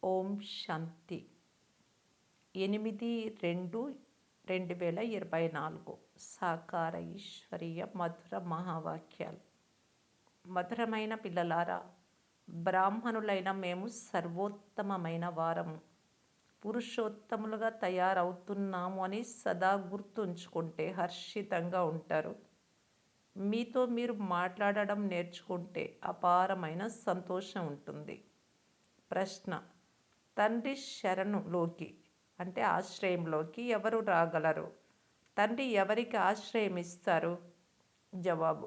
ఓం శాంతి 8/2/2024 సాకార ఈశ్వరీయ మధుర మహావాక్యాలు. మధురమైన పిల్లలారా, బ్రాహ్మణులైన మేము సర్వోత్తమమైన వారము, పురుషోత్తములుగా తయారవుతున్నాము అని సదా గుర్తుంచుకుంటే హర్షితంగా ఉంటారు. మీతో మీరు మాట్లాడడం నేర్చుకుంటే అపారమైన సంతోషం ఉంటుంది. ప్రశ్న: తండ్రి శరణులోకి అంటే ఆశ్రయంలోకి ఎవరు రాగలరు? తండ్రి ఎవరికి ఆశ్రయం ఇస్తారు? జవాబు: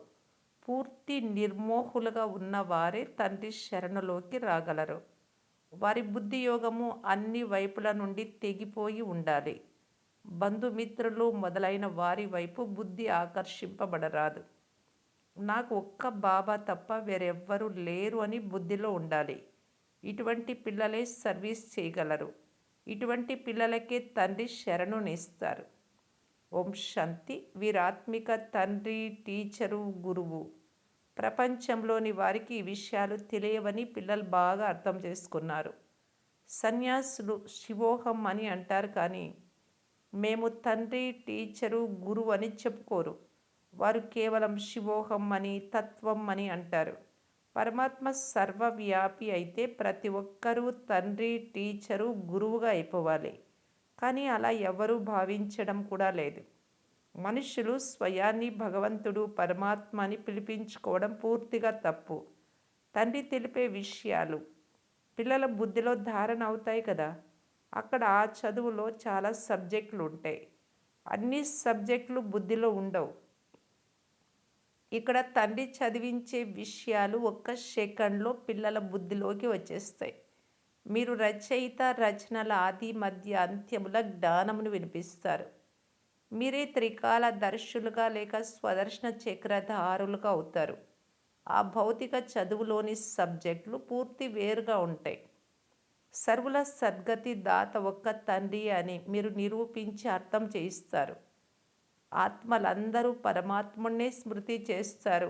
పూర్తి నిర్మోహులుగా ఉన్నవారే తండ్రి శరణులోకి రాగలరు. వారి బుద్ధి యోగము అన్ని వైపుల నుండి తెగిపోయి ఉండాలి. బంధుమిత్రులు మొదలైన వారి వైపు బుద్ధి ఆకర్షింపబడరాదు. నాకు ఒక్క బాబా తప్ప వేరెవ్వరూ లేరు అని బుద్ధిలో ఉండాలి. ఇటువంటి పిల్లలే సర్వీస్ చేయగలరు. ఇటువంటి పిల్లలకే తండ్రి శరణునిస్తారు. ఓం శాంతి. వీరాత్మిక తండ్రి, టీచరు, గురువు. ప్రపంచంలోని వారికి ఈ విషయాలు తెలియవని పిల్లలు బాగా అర్థం చేసుకున్నారు. సన్యాసులు శివోహం అని అంటారు, కానీ మేము తండ్రి, టీచరు, గురువు అని చెప్పుకోరు. వారు కేవలం శివోహం అని, తత్వం అని అంటారు. పరమాత్మ సర్వవ్యాపి అయితే ప్రతి ఒక్కరూ తండ్రి, టీచరు, గురువుగా అయిపోవాలి. కానీ అలా ఎవరూ భావించడం కూడా లేదు. మనుషులు స్వయాన్ని భగవంతుడు, పరమాత్మ అని పిలిపించుకోవడం పూర్తిగా తప్పు. తండ్రి తెలిపే విషయాలు పిల్లల బుద్ధిలో ధారణ అవుతాయి కదా. అక్కడ ఆ చదువులో చాలా సబ్జెక్టులు ఉంటాయి. అన్ని సబ్జెక్టులు బుద్ధిలో ఉండవు. ఇక్కడ తండ్రి చదివించే విషయాలు ఒక్క సెకండ్లో పిల్లల బుద్ధిలోకి వచ్చేస్తాయి. మీరు రచయిత, రచనల ఆది మధ్య అంత్యముల జ్ఞానమును వినిపిస్తారు. మీరే త్రికాల దర్శులుగా లేక స్వదర్శన చక్రధారులుగా అవుతారు. ఆ భౌతిక చదువులోని సబ్జెక్టులు పూర్తి వేరుగా ఉంటాయి. సర్వుల సద్గతి దాత ఒక్క తండ్రి అని మీరు నిరూపించి అర్థం చేయిస్తారు. ఆత్మలందరూ పరమాత్ముడినే స్మృతి చేస్తారు.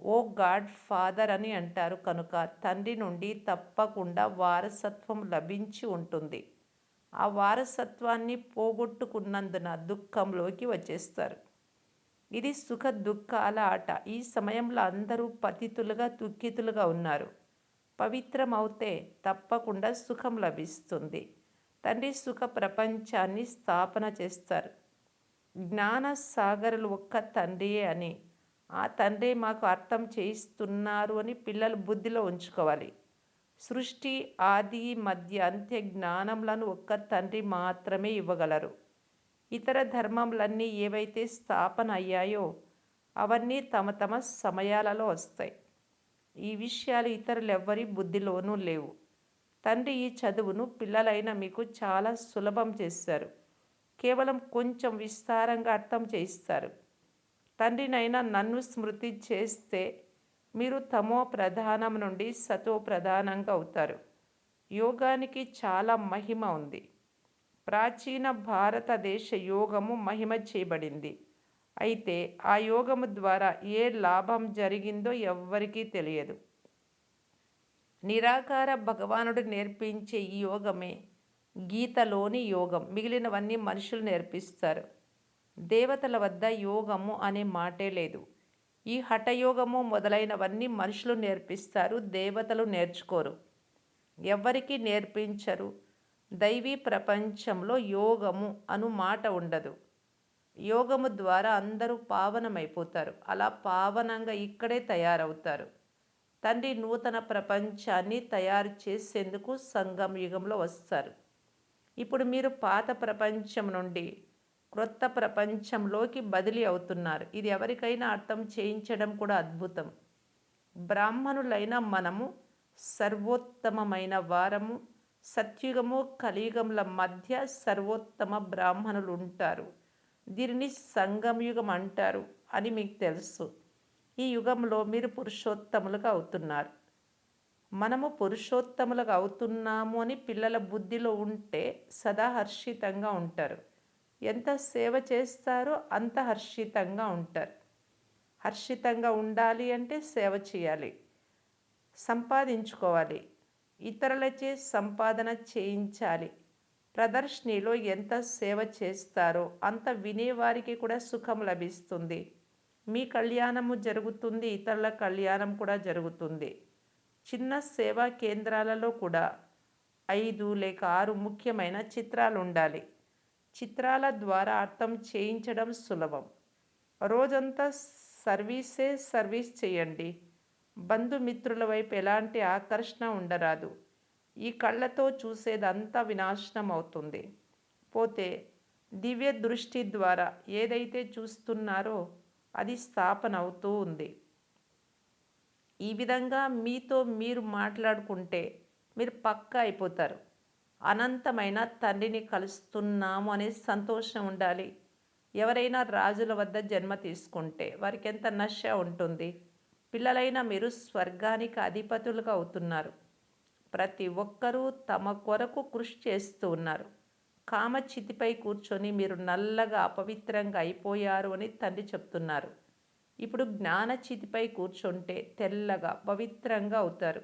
ఓ గాడ్ ఫాదర్ అని అంటారు. కనుక తండ్రి నుండి తప్పకుండా వారసత్వం లభించి ఉంటుంది. ఆ వారసత్వాన్ని పోగొట్టుకున్నందున దుఃఖంలోకి వచ్చేస్తారు. ఇది సుఖ దుఃఖాల ఆట. ఈ సమయంలో అందరూ పతితులుగా, దుఃఖితులుగా ఉన్నారు. పవిత్రమవుతే తప్పకుండా సుఖం లభిస్తుంది. తండ్రి సుఖ ప్రపంచాన్ని స్థాపన చేస్తారు. జ్ఞాన సాగరులు ఒక్క తండ్రియే అని, ఆ తండ్రి మాకు అర్థం చేయిస్తున్నారు అని పిల్లలు బుద్ధిలో ఉంచుకోవాలి. సృష్టి ఆది మధ్య అంత్య జ్ఞానములను ఒక్క తండ్రి మాత్రమే ఇవ్వగలరు. ఇతర ధర్మములన్నీ ఏవైతే స్థాపన అయ్యాయో అవన్నీ తమ తమ సమయాలలో వస్తాయి. ఈ విషయాలు ఇతరులెవ్వరి బుద్ధిలోనూ లేవు. తండ్రి ఈ చదువును పిల్లలైన మీకు చాలా సులభం చేశారు. కేవలం కొంచెం విస్తారంగా అర్థం చేయిస్తారు. తండ్రినైనా నన్ను స్మృతి చేస్తే మీరు తమో ప్రధానం నుండి సతో ప్రధానంగా అవుతారు. యోగానికి చాలా మహిమ ఉంది. ప్రాచీన భారతదేశ యోగము మహిమ చేయబడింది. అయితే ఆ యోగము ద్వారా ఏ లాభం జరిగిందో ఎవ్వరికీ తెలియదు. నిరాకార భగవానుడు నేర్పించే ఈ యోగమే గీతలోని యోగం. మిగిలినవన్నీ మనుషులు నేర్పిస్తారు. దేవతల వద్ద యోగము అనే మాటే లేదు. ఈ హఠయోగము మొదలైనవన్నీ మనుషులు నేర్పిస్తారు, దేవతలు నేర్చుకోరు, ఎవ్వరికీ నేర్పించరు. దైవీ ప్రపంచంలో యోగము అను మాట ఉండదు. యోగము ద్వారా అందరూ పావనమైపోతారు. అలా పావనంగా ఇక్కడే తయారవుతారు. తండ్రి నూతన ప్రపంచాన్ని తయారు చేసేందుకు సంగమ యుగంలో వస్తారు. ఇప్పుడు మీరు పాత ప్రపంచం నుండి క్రొత్త ప్రపంచంలోకి బదిలీ అవుతున్నారు. ఇది ఎవరికైనా అర్థం చేయించడం కూడా అద్భుతం. బ్రాహ్మణులైన మనము సర్వోత్తమమైన వారము. సత్యుగము, కలియుగముల మధ్య సర్వోత్తమ బ్రాహ్మణులు ఉంటారు. దీనిని సంగమయుగం అంటారు అని మీకు తెలుసు. ఈ యుగంలో మీరు పురుషోత్తములుగా అవుతున్నారు. మనము పురుషోత్తములుగా అవుతున్నాము అని పిల్లల బుద్ధిలో ఉంటే సదా హర్షితంగా ఉంటారు. ఎంత సేవ చేస్తారో అంత హర్షితంగా ఉంటారు. హర్షితంగా ఉండాలి అంటే సేవ చేయాలి, సంపాదించుకోవాలి. ఇతరులచే సంపాదన చేయించాలి. ప్రదర్శనలో ఎంత సేవ చేస్తారో అంత వినేవారికి కూడా సుఖం లభిస్తుంది. మీ కళ్యాణము జరుగుతుంది, ఇతరుల కళ్యాణం కూడా జరుగుతుంది. చిన్న సేవా కేంద్రాలలో కూడా 5 లేక 6 ముఖ్యమైన చిత్రాలుండాలి. చిత్రాల ద్వారా అర్థం చేయించడం సులభం. రోజంతా సర్వీస్ చేయండి. బంధుమిత్రుల వైపు ఎలాంటి ఆకర్షణ ఉండరాదు. ఈ కళ్ళతో చూసేదంతా వినాశనం అవుతుంది. పోతే దివ్య దృష్టి ద్వారా ఏదైతే చూస్తున్నారో అది స్థాపన అవుతూ ఉంది. ఈ విధంగా మీతో మీరు మాట్లాడుకుంటే మీరు పక్కా అయిపోతారు. అనంతమైన తండ్రిని కలుస్తున్నాము అనే సంతోషం ఉండాలి. ఎవరైనా రాజుల వద్ద జన్మ తీసుకుంటే వారికి ఎంత నశ ఉంటుంది. పిల్లలైన మీరు స్వర్గానికి అధిపతులుగా అవుతున్నారు. ప్రతి ఒక్కరూ తమ కొరకు కృషి చేస్తూ ఉన్నారు. కామచితిపై కూర్చొని మీరు నల్లగా అపవిత్రంగా అయిపోయారు అని తండ్రి చెప్తున్నారు. ఇప్పుడు జ్ఞానచితిపై కూర్చుంటే తెల్లగా పవిత్రంగా అవుతారు.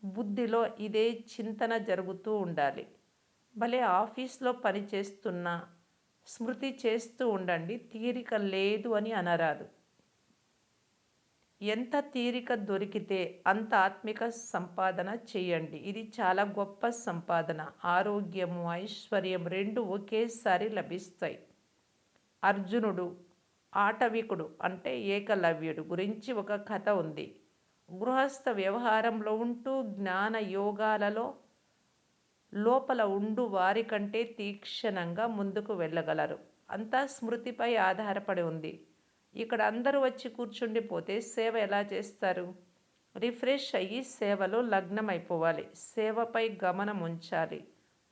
బుద్ధిలో ఇదే చింతన జరుగుతూ ఉండాలి. భలే ఆఫీస్లో పని చేస్తున్నా స్మృతి చేస్తూ ఉండండి. తీరిక లేదు అని అనరాదు. ఎంత తీరిక దొరికితే అంత ఆత్మిక సంపాదన చేయండి. ఇది చాలా గొప్ప సంపాదన. ఆరోగ్యము, ఐశ్వర్యం రెండు ఒకేసారి లభిస్తాయి. అర్జునుడు ఆటవికుడు అంటే ఏకలవ్యుడు గురించి ఒక కథ ఉంది. గృహస్థ వ్యవహారంలో ఉంటూ జ్ఞాన యోగాలలో లోపల ఉండు వారికంటే తీక్షణంగా ముందుకు వెళ్ళగలరు. అంతా స్మృతిపై ఆధారపడి ఉంది. ఇక్కడ అందరూ వచ్చి కూర్చుండిపోతే సేవ ఎలా చేస్తారు? రిఫ్రెష్ అయ్యి సేవలో లగ్నమైపోవాలి. సేవపై గమనం ఉంచాలి.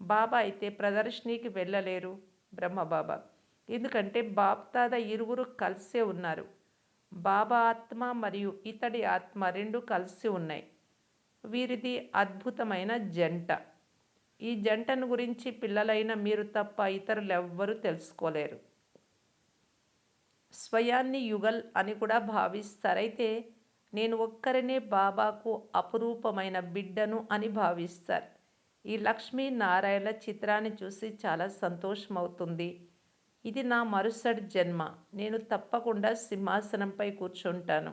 బాబా అయితే ప్రదర్శనకి వెళ్ళలేరు. బ్రహ్మబాబా ఎందుకంటే బాప్దాద ఇరువురు కలిసే ఉన్నారు. బాబా ఆత్మ మరియు ఇతడి ఆత్మ రెండు కలిసి ఉన్నాయి. వీరిది అద్భుతమైన జంట. ఈ జంటను గురించి పిల్లలైన మీరు తప్ప ఇతరులెవ్వరూ తెలుసుకోలేరు. స్వయాన్ని యుగల్ అని కూడా భావిస్తారైతే నేను ఒక్కరినే బాబాకు అపురూపమైన బిడ్డను అని భావిస్తారు. ఈ లక్ష్మీనారాయణల చిత్రాన్ని చూసి చాలా సంతోషమవుతుంది. ఇది నా మరుసటి జన్మ. నేను తప్పకుండా సింహాసనంపై కూర్చుంటాను.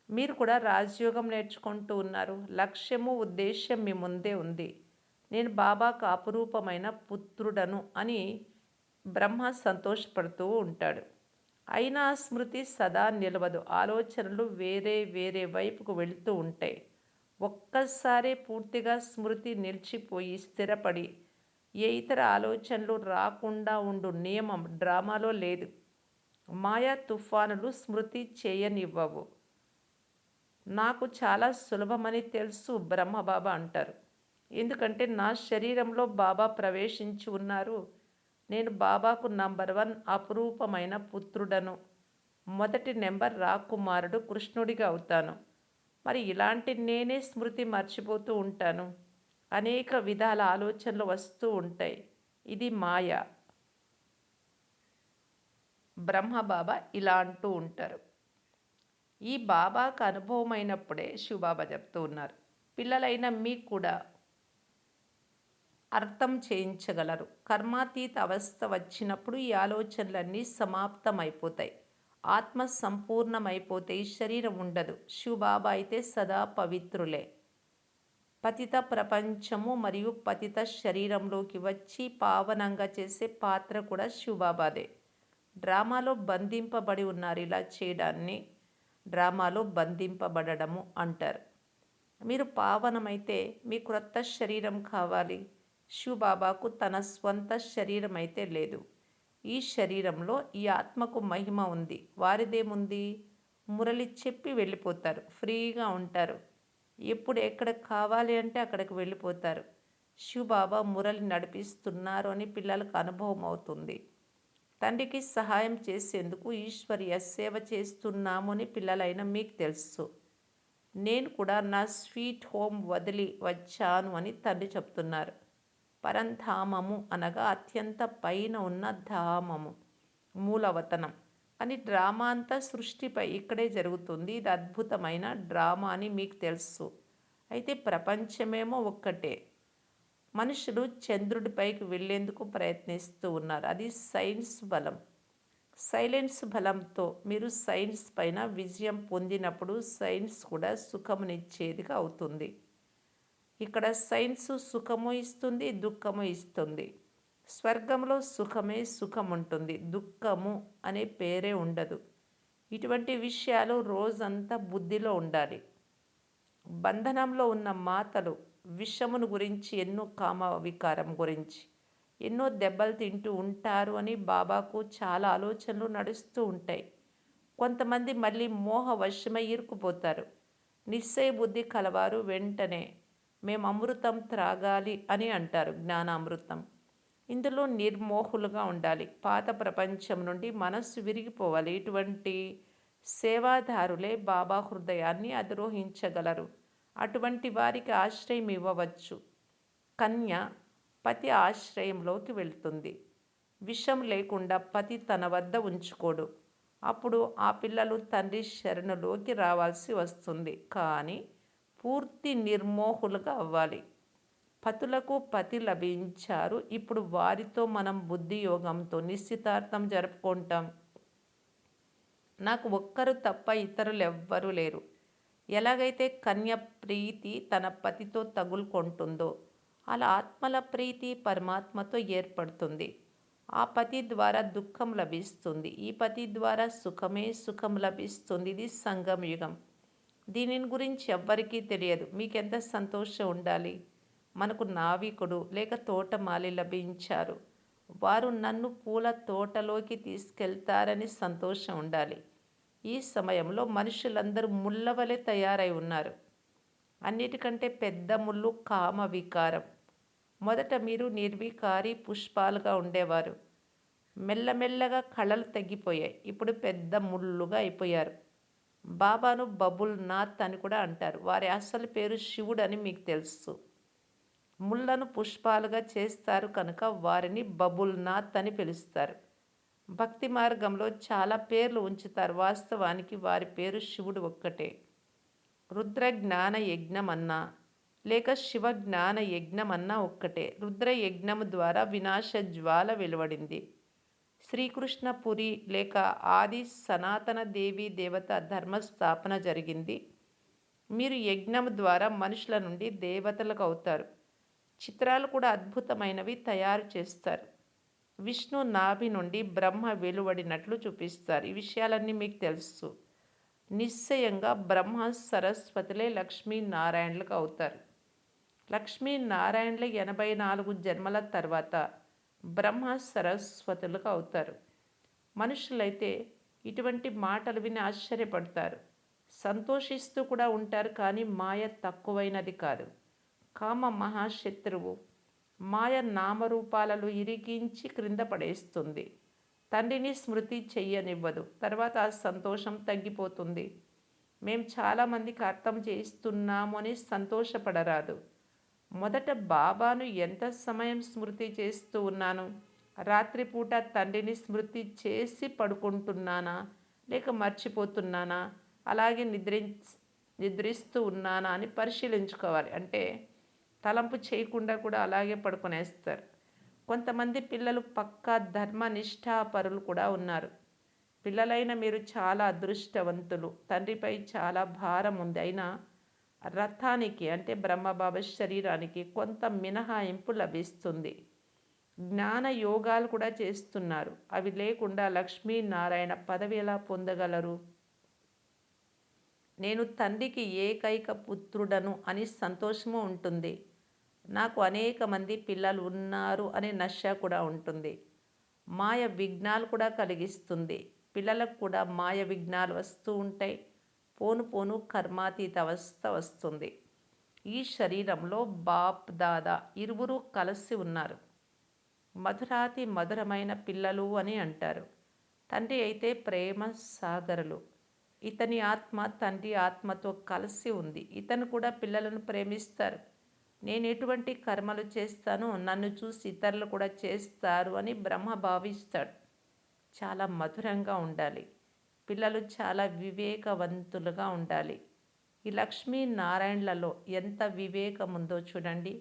మీరు కూడా రాజయోగం నేర్చుకుంటూ ఉన్నారు. లక్ష్యము ఉద్దేశ్యం మీ ముందే ఉంది. నేను బాబాకు అపురూపమైన పుత్రుడను అని బ్రహ్మ సంతోషపడుతూ ఉంటాడు. అయినా స్మృతి సదా నిలవదు. ఆలోచనలు వేరే వేరే వైపుకు వెళుతూ ఉంటాయి. ఒక్కసారి పూర్తిగా స్మృతి నిలిచిపోయి స్థిరపడి ఏ ఇతర ఆలోచనలు రాకుండా ఉండు నియమం డ్రామాలో లేదు. మాయా తుఫానులు స్మృతి చేయనివ్వవు. నాకు చాలా సులభమని తెలుసు బ్రహ్మబాబా అంటారు. ఎందుకంటే నా శరీరంలో బాబా ప్రవేశించి ఉన్నారు. నేను బాబాకు నంబర్ 1 అపురూపమైన పుత్రుడను. మొదటి నెంబర్ రాకుమారుడు కృష్ణుడిగా అవుతాను. మరి ఇలాంటి నేనే స్మృతి మర్చిపోతూ ఉంటాను. అనేక విధాల ఆలోచనలు వస్తూ ఉంటాయి. ఇది మాయ. బ్రహ్మబాబా ఇలా అంటూ ఉంటారు. ఈ బాబాకు అనుభవమైనప్పుడే శివబాబా చెప్తూ ఉన్నారు. పిల్లలైన మీకు కూడా అర్థం చేయించగలరు. కర్మాతీత అవస్థ వచ్చినప్పుడు ఈ ఆలోచనలన్నీ సమాప్తమైపోతాయి. ఆత్మ సంపూర్ణమైపోతే ఈ శరీరం ఉండదు. శివబాబా అయితే సదా పవిత్రులే. పతిత ప్రపంచము మరియు పతిత శరీరంలోకి వచ్చి పావనంగా చేసే పాత్ర కూడా శివబాబాదే. డ్రామాలో బంధింపబడి ఉన్నారు. ఇలా చేయడాన్ని డ్రామాలో బంధింపబడము అంటారు. మీరు పావనమైతే మీ క్రొత్త శరీరం కావాలి. శివబాబాకు తన స్వంత శరీరం అయితే లేదు. ఈ శరీరంలో ఈ ఆత్మకు మహిమ ఉంది. వారిదేముంది? మురళి చెప్పి వెళ్ళిపోతారు. ఫ్రీగా ఉంటారు. ఎప్పుడు ఎక్కడ కావాలి అంటే అక్కడికి వెళ్ళిపోతారు. శివబాబా మురళి నడిపిస్తున్నారు అని పిల్లలకు అనుభవం అవుతుంది. తండ్రికి సహాయం చేసేందుకు ఈశ్వరీయ సేవ చేస్తున్నాము అని పిల్లలైన మీకు తెలుసు. నేను కూడా నా స్వీట్ హోమ్ వదిలి వచ్చాను అని తండ్రి చెప్తున్నారు. పరంధామము అనగా అత్యంత పైన ఉన్న ధామము, మూలవతనం. కానీ డ్రామా అంతా సృష్టిపై ఇక్కడే జరుగుతుంది. ఇది అద్భుతమైన డ్రామా అని మీకు తెలుసు. అయితే ప్రపంచమేమో ఒక్కటే. మనుషులు చంద్రుడిపైకి వెళ్ళేందుకు ప్రయత్నిస్తూ ఉన్నారు. అది సైన్స్ బలం. సైలెన్స్ బలంతో మీరు సైన్స్ పైన విజయం పొందినప్పుడు సైన్స్ కూడా సుఖమునిచ్చేదిగా అవుతుంది. ఇక్కడ సైన్స్ సుఖము ఇస్తుంది, దుఃఖము ఇస్తుంది. స్వర్గంలో సుఖమే సుఖముంటుంది. దుఃఖము అనే పేరే ఉండదు. ఇటువంటి విషయాలు రోజంతా బుద్ధిలో ఉండాలి. బంధనంలో ఉన్న మాతలు విషమును గురించి, ఎన్నో కామ వికారం గురించి, ఎన్నో దెబ్బలు తింటూ ఉంటారు అని బాబాకు చాలా ఆలోచనలు నడుస్తూ ఉంటాయి. కొంతమంది మళ్ళీ మోహ వశమై ఇరుక్కుపోతారు. నిశ్చయ బుద్ధి కలవారు వెంటనే మేము అమృతం త్రాగాలి అని అంటారు, జ్ఞానామృతం. ఇందులో నిర్మోహులుగా ఉండాలి. పాత ప్రపంచం నుండి మనస్సు విరిగిపోవాలి. ఇటువంటి సేవాదారులే బాబా హృదయాన్ని అధిరోహించగలరు. అటువంటి వారికి ఆశ్రయం ఇవ్వవచ్చు. కన్య పతి ఆశ్రయంలోకి వెళ్తుంది. విషం లేకుండా పతి తన వద్ద ఉంచుకోడు. అప్పుడు ఆ పిల్లలు తండ్రి శరణులోకి రావాల్సి వస్తుంది. కానీ పూర్తి నిర్మోహులుగా అవ్వాలి. పతులకు పతి లభించారు. ఇప్పుడు వారితో మనం బుద్ధి యోగంతో నిశ్చితార్థం జరుపుకుంటాం. నాకు ఒక్కరు తప్ప ఇతరులెవ్వరూ లేరు. ఎలాగైతే కన్య ప్రీతి తన పతితో తగులుకుంటుందో అలా ఆత్మల ప్రీతి పరమాత్మతో ఏర్పడుతుంది. ఆ పతి ద్వారా దుఃఖం లభిస్తుంది. ఈ పతి ద్వారా సుఖమే సుఖం లభిస్తుంది. ఇది సంగమ యుగం. దీనిని గురించి ఎవ్వరికీ తెలియదు. మీకెంత సంతోషం ఉండాలి. మనకు నావికుడు లేక తోటమాలి లభించారు. వారు నన్ను పూల తోటలోకి తీసుకెళ్తారని సంతోషం ఉండాలి. ఈ సమయంలో మనుషులందరూ ముళ్ళ వలె తయారై ఉన్నారు. అన్నిటికంటే పెద్ద ముళ్ళు కామ వికారం. మొదట మీరు నిర్వికారి పుష్పాలుగా ఉండేవారు. మెల్లమెల్లగా కళలు తగ్గిపోయాయి. ఇప్పుడు పెద్ద ముళ్ళుగా అయిపోయారు. బాబాను బబుల్ నాథ్ అని కూడా అంటారు. వారి అసలు పేరు శివుడు అని మీకు తెలుసు. ముళ్ళను పుష్పాలుగా చేస్తారు కనుక వారిని బబుల్ నాథ్ అని పిలుస్తారు. భక్తి మార్గంలో చాలా పేర్లు ఉంచుతారు. వాస్తవానికి వారి పేరు శివుడు ఒక్కటే. రుద్ర జ్ఞాన యజ్ఞం అన్నా లేక శివ జ్ఞాన యజ్ఞం అన్నా ఒక్కటే. రుద్ర యజ్ఞం ద్వారా వినాశ జ్వాల వెలువడింది. శ్రీకృష్ణపురి లేక ఆది సనాతన దేవీ దేవత ధర్మస్థాపన జరిగింది. మీరు యజ్ఞం ద్వారా మనుషుల నుండి దేవతలకు అవుతారు. చిత్రాలు కూడా అద్భుతమైనవి తయారు చేస్తారు. విష్ణు నాభి నుండి బ్రహ్మ వెలువడినట్లు చూపిస్తారు. ఈ విషయాలన్నీ మీకు తెలుసు. నిశ్చయంగా బ్రహ్మ సరస్వతులే లక్ష్మీనారాయణులకు అవుతారు. లక్ష్మీనారాయణులు 84 జన్మల తర్వాత బ్రహ్మ సరస్వతులకు అవుతారు. మనుషులైతే ఇటువంటి మాటలు విని ఆశ్చర్యపడతారు. సంతోషిస్తూ కూడా ఉంటారు. కానీ మాయ తక్కువైనది కాదు. కామ మహాశత్రువు. మాయ నామరూపాలలో ఇరిగించి క్రింద పడేస్తుంది. తండ్రిని స్మృతి చెయ్యనివ్వదు. తర్వాత ఆ సంతోషం తగ్గిపోతుంది. మేము చాలామందికి అర్థం చేయిస్తున్నాము అని సంతోషపడరాదు. మొదట బాబాను ఎంత సమయం స్మృతి చేస్తూ ఉన్నాను? రాత్రిపూట తండ్రిని స్మృతి చేసి పడుకుంటున్నానా లేక మర్చిపోతున్నానా, అలాగే నిద్రిస్తూ ఉన్నానా అని పరిశీలించుకోవాలి. అంటే తలంపు చేయకుండా కూడా అలాగే పడుకునేస్తారు. కొంతమంది పిల్లలు పక్కా ధర్మనిష్ఠాపరులు కూడా ఉన్నారు. పిల్లలైన మీరు చాలా అదృష్టవంతులు. తండ్రిపై చాలా భారం ఉంది. అయినా రథానికి అంటే బ్రహ్మబాబా శరీరానికి కొంత మినహాయింపు లభిస్తుంది. జ్ఞాన యోగాలు కూడా చేస్తున్నారు. అవి లేకుండా లక్ష్మీనారాయణ పదవి ఎలా పొందగలరు? నేను తండ్రికి ఏకైక పుత్రుడను అని సంతోషము ఉంటుంది. నాకు అనేక మంది పిల్లలు ఉన్నారు అనే నష కూడా ఉంటుంది. మాయ విఘ్నాలు కూడా కలిగిస్తుంది. పిల్లలకు కూడా మాయ విఘ్నాలు వస్తూ ఉంటాయి. పోను పోను కర్మాతీత అవస్థ వస్తుంది. ఈ శరీరంలో బాప్ దాదా ఇరువురు కలిసి ఉన్నారు. మధురాతి మధురమైన పిల్లలు అని అంటారు. తండ్రి అయితే ప్రేమ సాగరులు. ఇతని ఆత్మ తండ్రి ఆత్మతో కలిసి ఉంది. ఇతను కూడా పిల్లలను ప్రేమిస్తారు. నేను ఎటువంటి కర్మలు చేస్తానో నన్ను చూసి ఇతరులు కూడా చేస్తారు అని బ్రహ్మ భావిస్తాడు. చాలా మధురంగా ఉండాలి. పిల్లలు చాలా వివేకవంతులుగా ఉండాలి. ఈ లక్ష్మీనారాయణలలో ఎంత వివేకం ఉందో చూడండి.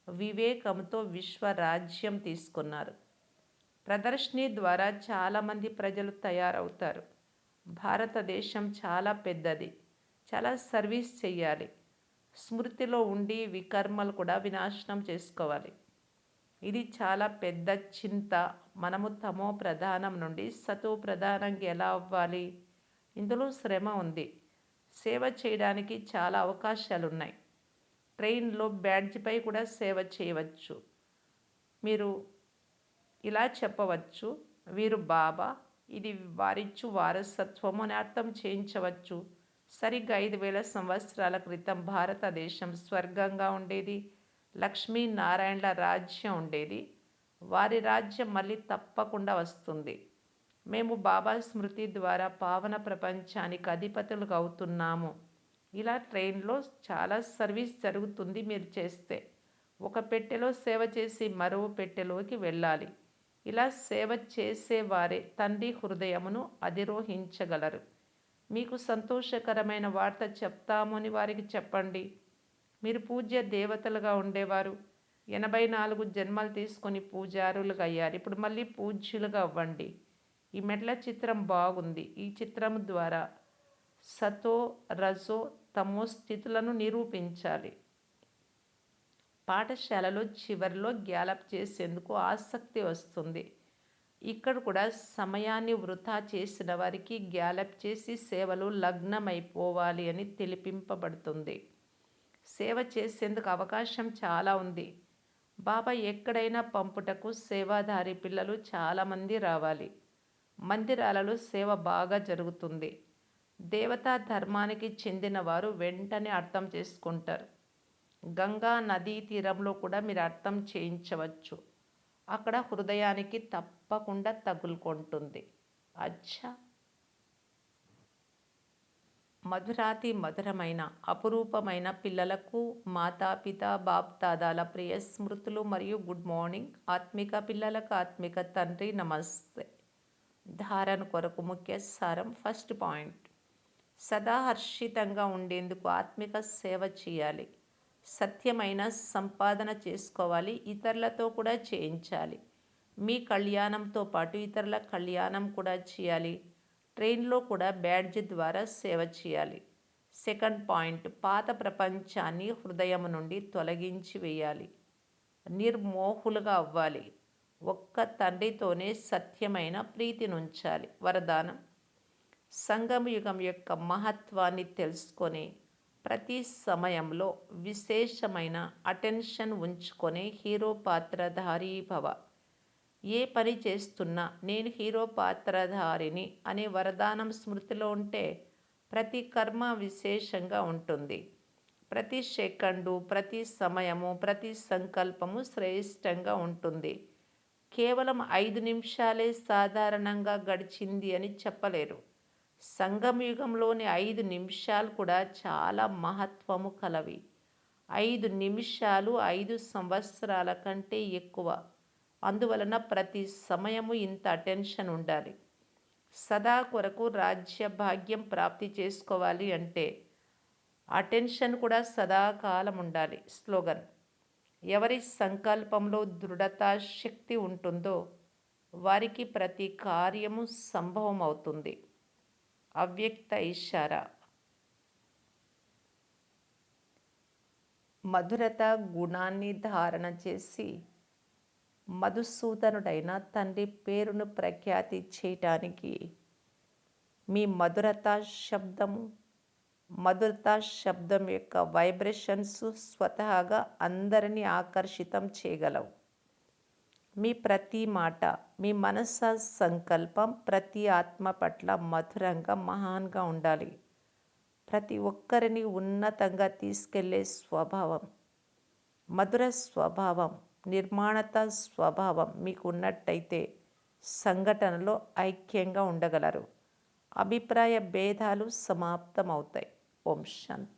వివేకంతో విశ్వరాజ్యం తీసుకున్నారు. ప్రదర్శిని ద్వారా చాలామంది ప్రజలు తయారవుతారు. భారతదేశం చాలా పెద్దది. చాలా సర్వీస్ చెయ్యాలి. స్మృతిలో ఉండి వికర్మలు కూడా వినాశనం చేసుకోవాలి. ఇది చాలా పెద్ద చింత. మనము తమో ప్రధానం నుండి సతో ప్రధానంగా ఎలా అవ్వాలి? ఇందులో శ్రమ ఉంది. సేవ చేయడానికి చాలా అవకాశాలు ఉన్నాయి. ట్రైన్లో బ్యాడ్జ్పై కూడా సేవ చేయవచ్చు. మీరు ఇలా చెప్పవచ్చు, వీరు బాబా, ఇది వారిచ్చు వారసత్వము అని అర్థం చేయించవచ్చు. సరిగ్గా 5,000 సంవత్సరాల క్రితం భారతదేశం స్వర్గంగా ఉండేది. లక్ష్మీనారాయణల రాజ్యం ఉండేది. వారి రాజ్యం మళ్ళీ తప్పకుండా వస్తుంది. మేము బాబా స్మృతి ద్వారా పావన ప్రపంచానికి అధిపతులుగా అవుతున్నాము. ఇలా ట్రైన్లో చాలా సర్వీస్ జరుగుతుంది. మీరు చేస్తే ఒక పెట్టెలో సేవ చేసి మరో పెట్టెలోకి వెళ్ళాలి. ఇలా సేవ చేసేవారే తండ్రి హృదయమును అధిరోహించగలరు. మీకు సంతోషకరమైన వార్త చెప్తామని వారికి చెప్పండి. మీరు పూజ్య దేవతలుగా ఉండేవారు. 84 జన్మలు తీసుకొని పూజారులుగా అయ్యారు. ఇప్పుడు మళ్ళీ పూజ్యులుగా అవ్వండి. ఈ మెట్ల చిత్రం బాగుంది. ఈ చిత్రం ద్వారా సతో, రజో, తమో స్థితులను నిరూపించాలి. పాఠశాలలో చివరిలో గ్యాలప్ చేసేందుకు ఆసక్తి వస్తుంది. ఇక్కడ కూడా సమయాన్ని వృధా చేసిన వారికి గ్యాలప్ చేసి సేవలో లగ్నమైపోవాలి అని తెలిపింపబడుతుంది. సేవ చేసేందుకు అవకాశం చాలా ఉంది. బాబా ఎక్కడైనా పంపుటకు సేవాదారి పిల్లలు చాలామంది రావాలి. మందిరాలలో సేవ బాగా జరుగుతుంది. దేవతా ధర్మానికి చెందిన వారు వెంటనే అర్థం చేసుకుంటారు. గంగా నదీ తీరంలో కూడా మీరు అర్థం చేయించవచ్చు. అక్కడ హృదయానికి తప్పకుండా తగులుకుంటుంది. అచ్చా, మధురాతి మధురమైన అపురూపమైన పిల్లలకు మాతాపిత బాప్దాదాల ప్రియ స్మృతులు మరియు గుడ్ మార్నింగ్. ఆత్మిక పిల్లలకు ఆత్మిక తండ్రి నమస్తే. ధారణ కొరకు ముఖ్య సారం. ఫస్ట్ పాయింట్, సదా హర్షితంగా ఉండేందుకు ఆత్మిక సేవ చేయాలి. సత్యమైన సంపాదన చేసుకోవాలి. ఇతరులతో కూడా చేయించాలి. మీ కళ్యాణంతో పాటు ఇతరుల కళ్యాణం కూడా చేయాలి. ట్రైన్లో కూడా బ్యాడ్జ్ ద్వారా సేవ చేయాలి. సెకండ్ పాయింట్, పాత ప్రపంచాన్ని హృదయం నుండి తొలగించి వేయాలి. నిర్మోహులుగా అవ్వాలి. ఒక్క తండ్రితోనే సత్యమైన ప్రీతినుంచాలి. వరదానం, సంగమయుగం యొక్క మహత్వాన్ని తెలుసుకొని ప్రతి సమయంలో విశేషమైన అటెన్షన్ ఉంచుకొని హీరో పాత్రధారి భవ. ఏ పని చేస్తున్నా నేను హీరో పాత్రధారిని అనే వరదానం స్మృతిలో ఉంటే ప్రతి కర్మ విశేషంగా ఉంటుంది. ప్రతి సెకండు, ప్రతి సమయము, ప్రతి సంకల్పము శ్రేష్టంగా ఉంటుంది. కేవలం 5 నిమిషాలే సాధారణంగా గడిచింది అని చెప్పలేరు. సంగమయుగంలోని 5 నిమిషాలు కూడా చాలా మహత్వము కలవి. 5 నిమిషాలు 5 సంవత్సరాల కంటే ఎక్కువ. అందువలన ప్రతి సమయము ఇంత అటెన్షన్ ఉండాలి. సదా కొరకు రాజ్య భాగ్యం ప్రాప్తి చేసుకోవాలి అంటే అటెన్షన్ కూడా సదాకాలం ఉండాలి. స్లోగన్, ఎవరి సంకల్పంలో దృఢతా శక్తి ఉంటుందో వారికి ప్రతి కార్యము సంభవం అవుతుంది. అవ్యక్త ఇషారా, మధురత గుణాన్ని ధారణ చేసి మధుసూదనుడైన తండ్రి పేరును ప్రఖ్యాతి చేయటానికి మీ మధురత శబ్దం యొక్క వైబ్రేషన్స్ స్వతహాగా అందరినీ ఆకర్షితం చేయగలవు. మీ ప్రతి మాట, మీ మనస సంకల్పం ప్రతి ఆత్మ పట్ల మధురంగా మహాన్గా ఉండాలి. ప్రతి ఒక్కరిని ఉన్నతంగా తీసుకెళ్లే స్వభావం, మధుర స్వభావం, నిర్మాణత స్వభావం మీకు ఉన్నట్టయితే సంఘటనలో ఐక్యంగా ఉండగలరు. అభిప్రాయ భేదాలు సమాప్తమవుతాయి. ఓం శాంతి.